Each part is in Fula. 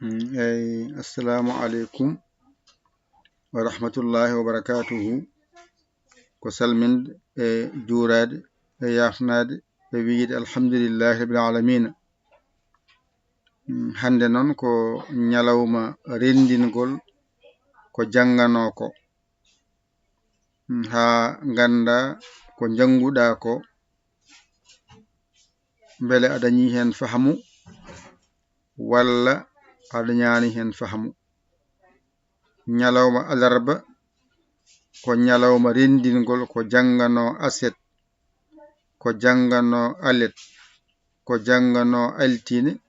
Assalamu alaikum wa rahmatullahi wa barakatuhu. Ko salminde e juurade e yafnade e wiide alhamdulillahi rabbil alamin. Hande non ko nyalawma rendingol ko jangano ko ha ganda ko janguda ko bele adani hen fahamu walla adanyani hen fahamu. Nyalawma alarba ko nyalawma rendingol ko jangano aset, ko jangano alet, ko jangano altine,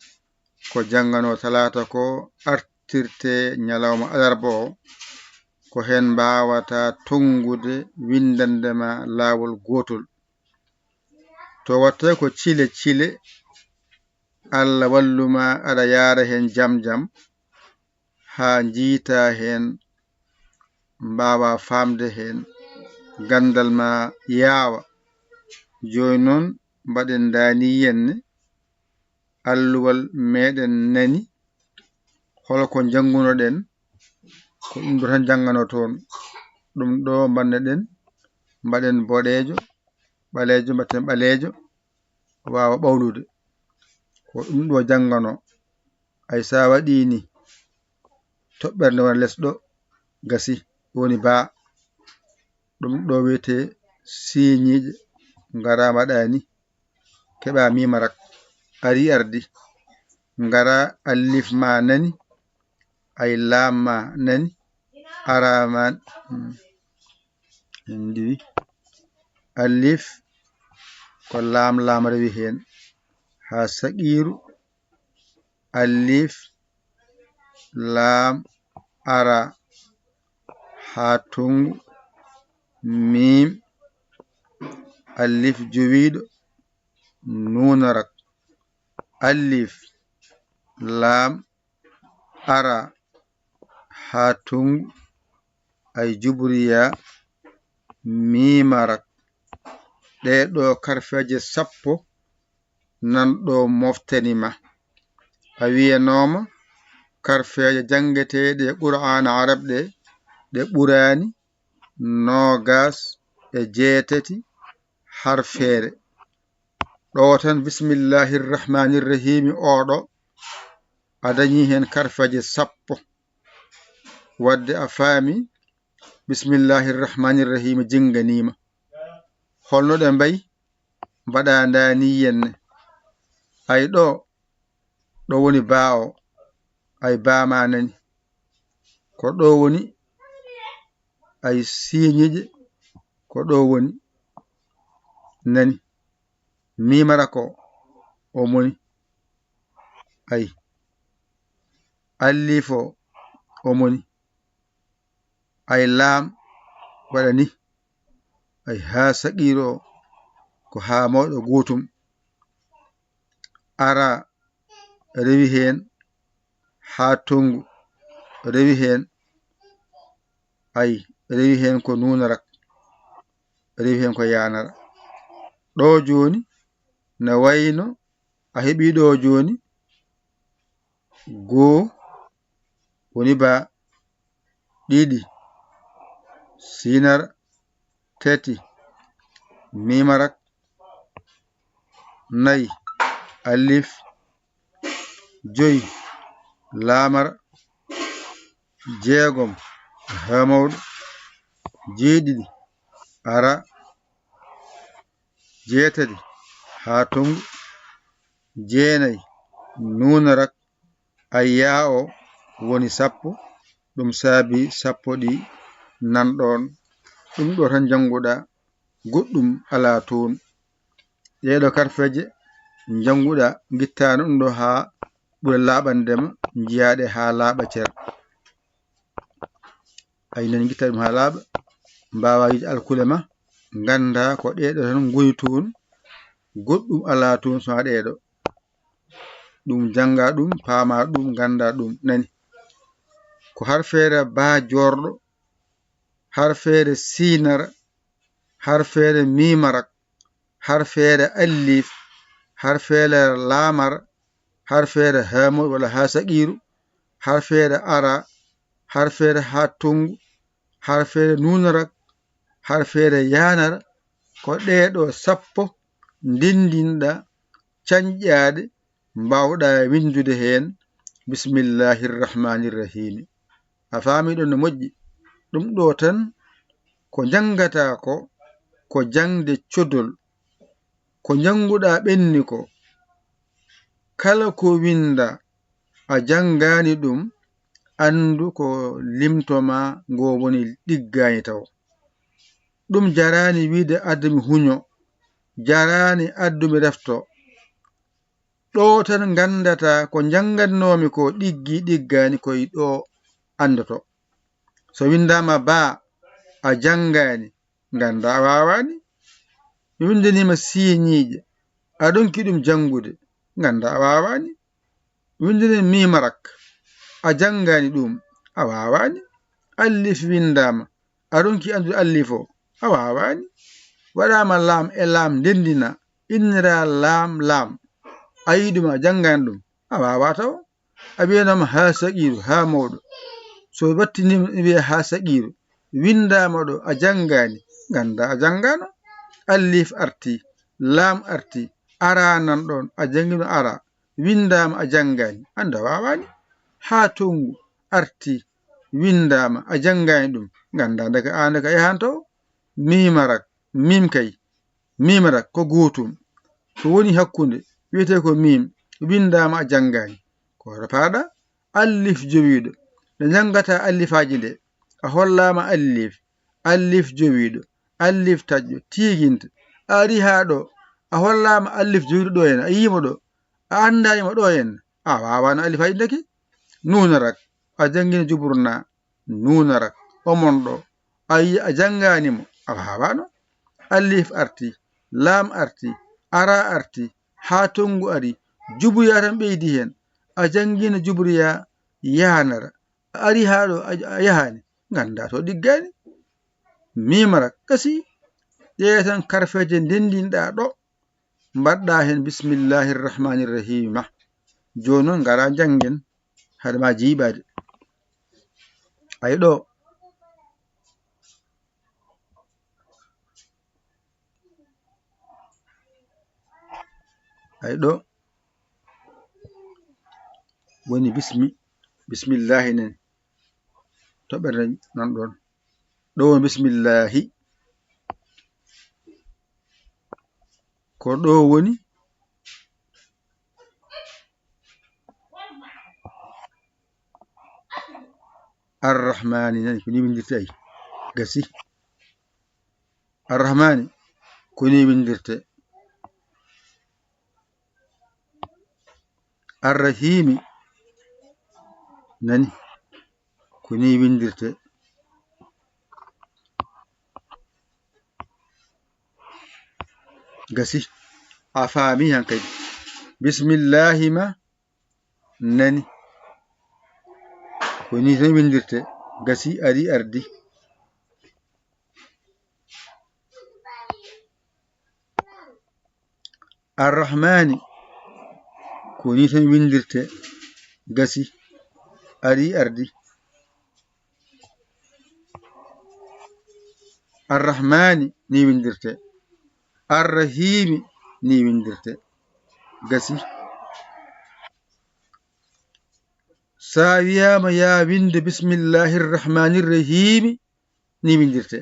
ko jangano talata ko artirte nyalawma alarba o ko hen bawata tongude windandema lawol gotol. To watte ko cile cile Allah walluma ada yara hen jam jam ha jiita hen mbawa famde hen gandal ma yawa. Joni non mbaɗen dani yenne alluwal meɗen nani holko janguno ɗen ko ɗum ɗo tan jangano toon. Ɗum ɗo banneɗen mbaɗen boɗejo ɓalejo mbatten ɓalejo wawa ɓawlude ko ɗum ɗo jangano. Ay sa waɗi ni toɓɓerde won lesɗo gasi woni ba ɗum ɗo wiyete siñiije ngara mbaɗani keɓa mimarak ari ardi ngara alif ma nani ay lam ma nani araman ndiwi alif ko lam lam rewi hen ha saqiru alif lam ara ha tungu mim alif jowiɗo nunarak alif lam ara ha tungu ay jubriya mimarak. Ɗeɗo karfeje sappo nanɗo moftanima. A wiyanoma karfeje jangeteɗe Qur'an arab ɗe ɓurani nogas e jeetati harfere. Ɗo tan bismillahirrahmanirrahim oɗo adañi hen karfaje sappo. Wadde a faami bismillahirrahmanirrahim jinganima. Holno ɗe mbayi mbaɗa ndani yenne ay ɗo woni bawo ay bama nani ko ɗo woni ay siñije ko ɗo woni nani mimara ko o moni ay allifo o moni ay lam waɗani ay ha saqiro ko ha mawɗo gotum ara rewi hen ha tongu rewi hen ay rewi hen ko nunarak rewi hen ko yanara. Ɗo joni na wayno a heɓi ɗo joni go woni ba ɗiɗi sinara tati mimarak nayi alif joyi lamara jeegom hamawɗo jeeɗiɗi ara jeetati ha tongu jeenayi nunarak ayya o woni sappo. Ɗum saabi sappo ɗi nanɗon. Ɗum ɗo tan janguɗa goɗɗum ala toon. Ɗeɗo karfeje janguɗa gittano ɗum ɗo ha ɓura laɓandema jiyaɗe ha laaɓa cer. Ay nani gitta ɗum ha laaɓa mbawa yiide alkule ma ganda ko ɗeɗo tan goni toon goɗɗum ala toon so ɗeɗo. Ɗum janga ɗum paama ɗum ganda ɗum nani ko harfere ba jorɗo harfere sinara harfere mimarak harfere alif harfere lamar harfere hamol wala ha saqiru harfeere ara harfeere ha tongu harfeere nunarak harfeere yanara ko ɗeɗo sappo ndindinɗa cañƴaade mbawɗa windude heen bismillahirrahmanirrahimi a faami ɗum no moƴƴi ɗum ɗo tan ko jangata ko jangde codol ko janguɗa ɓenni ko kala ko winda a jangani ɗum andu ko limtoma ngo woni ɗiggani taw ɗum jarani wiide addumi huño jarani addumi refto ɗo tan gandata ko jangatnomi ko ɗiggani koye ɗo andoto so windama ba a jangani ganda a wawani mi windanima siñiije a ɗonki ɗum jangude ganda a wawani mi windanima mimarak a jangani ɗum a wawani allif windama a ɗonki andude allif o a wawani waɗama laam e laam ndendina innira laam a yiɗum a jangani ɗum a wawa taw a wiyanama ha saqiru ha mawɗo so wattinima wiya ha saqiru windama ɗo a jangani ganda a jangano allif arti laam arti ara nan ɗon a jangino ara windama a jangani anda wawani ha tongu arti windama a jangani ɗum ganda daga an daga yahanto mimarak mim kay mimarak ko gotum ko woni hakkude wiyete ko mim windama a jangani ko paɗa allif jowiɗo nde jangata allifaji nde a hollama allif jowiɗo allif taƴƴo tiguinta a ari ha ɗo a hollama allif jowiɗo ɗo henna a yima ɗo a andanima ɗo henna a wawano allifaji ndeke nunarak a jangguino juburna nunarak omon ɗo a janganimo a wawano allif arti laam arti ara arti ha tongu ari jubuya tan ɓeydi hen a jangguino juburya yanara a ari ha ɗo a yahani ganda to ɗiggani mimarak kasi ƴeewe tan karfeje ndendinɗa ɗo mbaɗɗa hen bismillahirrahmanirrahim ma joni noon gara janggen haɗama jiiɓade ay ɗo woni bismillahi nen toɓɓere nan ɗon ɗo woni bismillahi ko ɗo woni arrahmani nani ko ni windirte ay gasi arrahmani ko ni windirte arrahimi nani ko ni windirte gasi a faami han kadi bismillahi ma nani ko ni tan windirte gasi ari ardi arrahmani ko ni tan windirte gasi ari ardi arrahmani ni windirte arrahimi ni windirte gasi sa wiyama ya winde bismillahirrahmanirrahimi ni windirte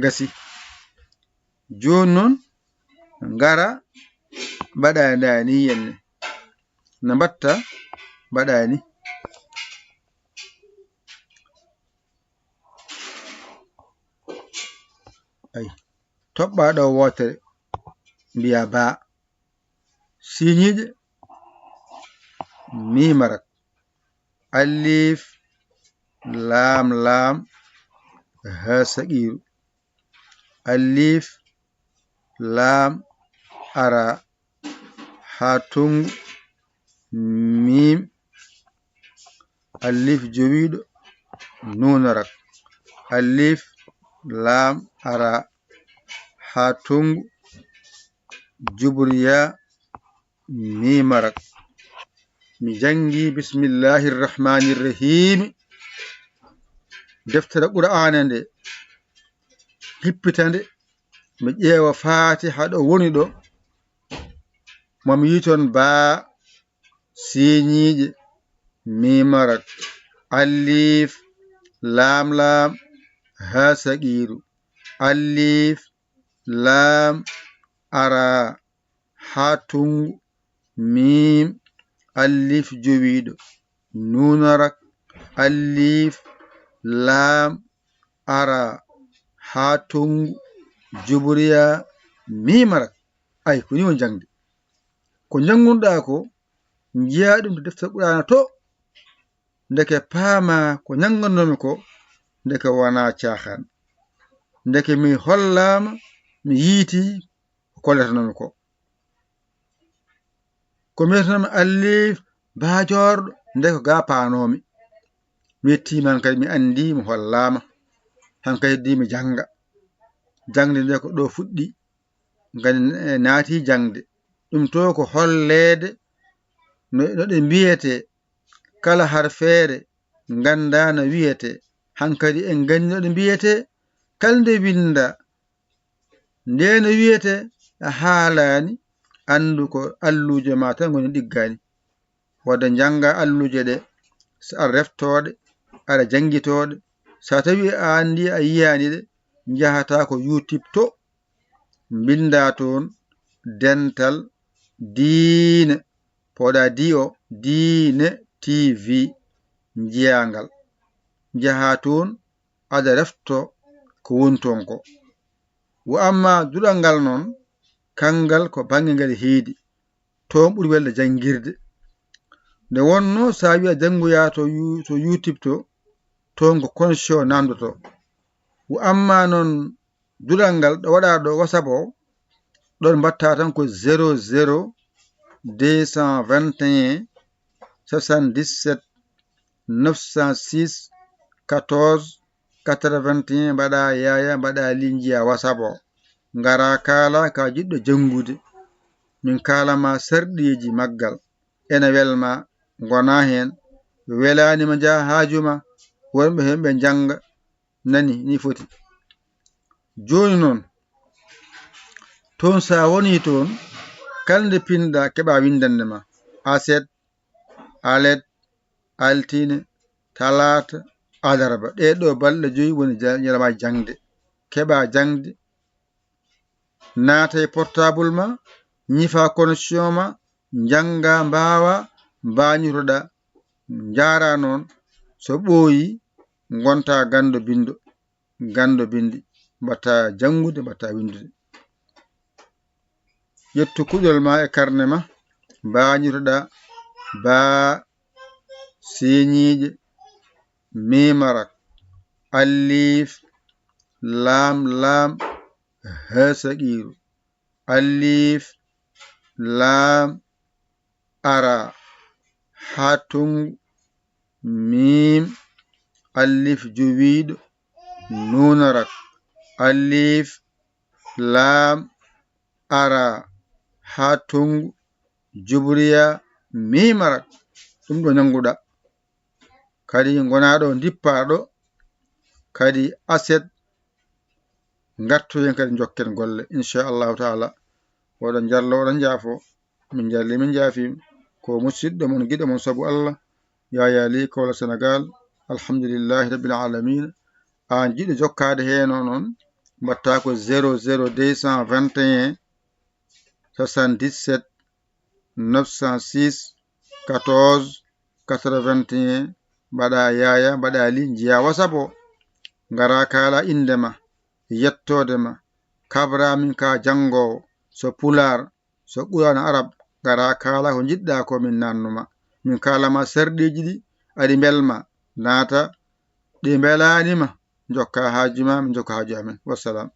gasi joni noon ngara mbaɗa ndani henne no mbatta mbaɗani ay toɓɓa ɗo wotere mbiya ba siñiɗe mimarak allif laam ha saqiru allif laam ara ha tongu mim allif jowiɗo nunarak allif laam ara ha tongu juburya mimarak mi jangi bismillahir rahmanir rahim deftere qur'ana nde hippitande mi ƴeewa fatiha ɗo woni ɗo mami yiton ba siñiije mimarat alif lam lam ha saqiru alif lam ara ha tungu mim alif jowiɗo nunarak alif lam ara ha tungu jubriya mimarak ay ko ni woni jangde ko jangunɗa ko jiya ɗum to deftere qur'ana to ndeke paama ko jangannomi ko ndeke wona caahan ndeke mi hollama mi yiiti ko kolletanomi ko mbiyatanomi alif bajorɗo ndeke ga panomi mi yettiman kadi mi andi mi hollama hanka heddi mi janga jangde nde ko ɗo fuɗɗi ngani naati jangde ɗum to ko hollede no ɗe mbiyete kala harfeere ganda no wiyete hankadi en gandi no ɗe mbiyete kala nde winda nde no wiyete a haalani andu ko alluje ma tan goni ɗiggani wadde janga alluje ɗe so a reftoɗe aɗa jangitoɗe sa tawi a andi a yiyani ɗe jahata ko YouTube to binda toon dental diine poɗa di o diine TV jiyangal jaha toon aɗa refto ko woni toon ko wo amma duɗal ngal noon kangal ko bange ngal heedi toon ɓuri welde jangirde nde wonno sa wi a jangoya to YouTube to toon ko connexion namdoto wo amma noon duɗal ngal ɗo waɗa ɗo WhatsApp o ɗon mbatta tan ko 00 221 77 906 14 81 mbaɗa yaya mbaɗa linjiya WhatsApp o ngara kala ka jiɗɗo jangude min kalama sarɗiji maggal ene welma gona hen welanima jaa haajuma wonɓe hemɓe janga nani ni foti joni noon toon sa woni toon kala nde pinɗa keɓa windande ma aset alet altine talata alarba ɗeɗo balɗe 5 woni ñalawmaji jangde keɓa jangde naata e portable ma ñifa connexion ma janga mbawa mbañotoɗa jara noon so ɓooyi gonta gando bindo gando bindi mbatta jangude mbatta windude ƴettu kuɗol ma e karne ma mbañotoɗa ba siñiije mimarak alif lam lam ha saqiru alif lam ara ha tungu mim alif jowiɗo nunarak alif lam ara ha tungu jubriya mimarak ɗum ɗo janguɗa kadi gonaɗo dippaɗo kadi aset gartoyen kadi jokken golle inchallahu taala oɗon jallo oɗon jaafo min jalli min jaafima ko musidɗo mon guiɗo mon saabu Allah Yaya Ly Kawla Sénégal alhamdulillahi rabbil alamin an jiɗo jokkade heno noon mbatta ko 00 221 77 906 14 81 mbaɗa yaya mbaɗa li jiya WhatsApp o ngara kala indema yettodema kabramin ka jangowo so pular so qur'an arab ngara kala ko jiɗɗa ko min nannuma min kalama sarɗiji ɗi aɗi belma naata ɗi belanima jokka haajuma min jokka haaju amen wassalam